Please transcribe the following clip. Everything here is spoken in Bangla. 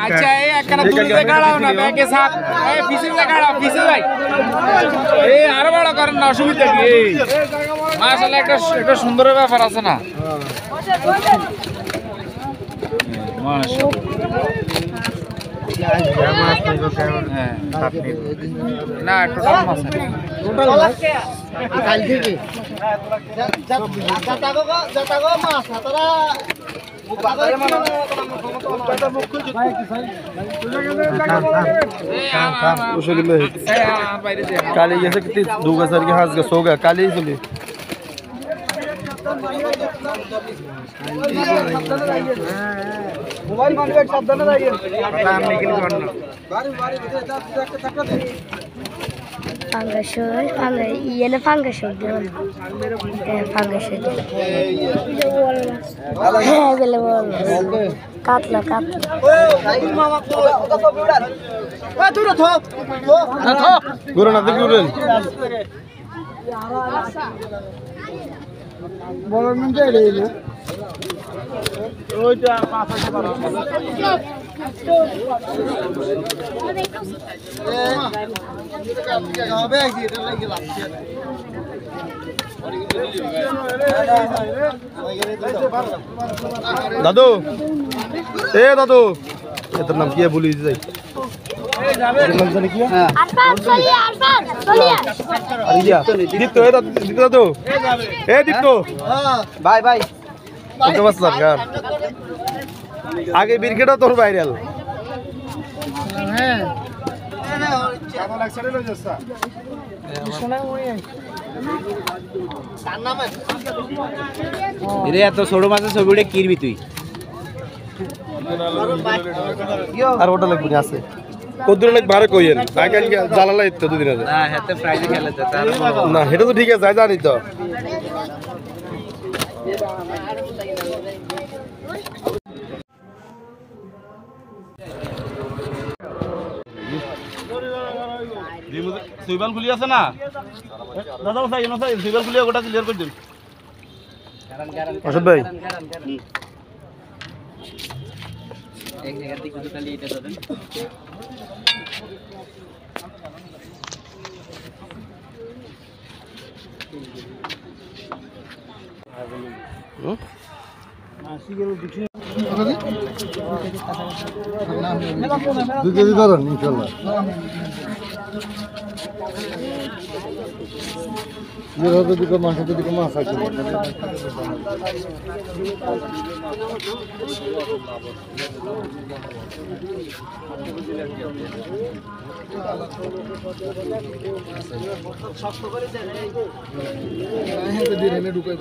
अच्छा ये একখানা দূরে দেখাড়াও না ব্যাগে সাথ এই পিছে দেখাড়াও পিছে ভাই এই আর বড় করেন না অসুবিধা কি এই মাশাআল্লাহ একটা সুন্দর ব্যাপার আছে না মাশাআল্লাহ না টোটাল মাছ টোটাল কাল থেকে জাতাগো মাছ তারা काली जैसे कितनी दूगा सर के हाथ सो गया काली ही चली मोबाइल मान के सावधान रहिए काम निकल करना Fangashoy, yene fangashoy diyor. Fangashoy. Böyle bol. Katla. मामा तो बिउडा ए तू थो गुरु ना देख गुरु বড় মিন্টে রে না ওইটা পাঁচ আছে বড় হবে কি এটা লাগি লাগছে दादू ए दादू इधर नाम क्या बोली जाए नाम जाने क्या Arfan, soliye. दीप्तो ए दादू ए दीप्तो बाय ओके बस सरकार आगे बिरकेटा तोर वायरल হ্যাঁ আদা লাগছে রে জস্তা শোনা ওই তার নাম রে এত ছোট মাছের ছবিটা কিরবি তুই আর ওটা লাগবে না আছে কদ্দুর লাগ বারে কইেন আগে জালালা ইত্তো দুদিন আগে না হাতে ফ্রাইডে খেলে তো তার না এটা তো ঠিক আছে জানি তো সুইবাল খুলি আছে না দাদা ভাই সুইবাল খুলিয়া গোটা ক্লিয়ার করে দিন অশোক ভাই এক জায়গা থেকে দুটো খালি এটা দেন দুই ধরেন ইনশাআল্লাহ যেভাবে দুটো মাছ আছে ঢুকাইব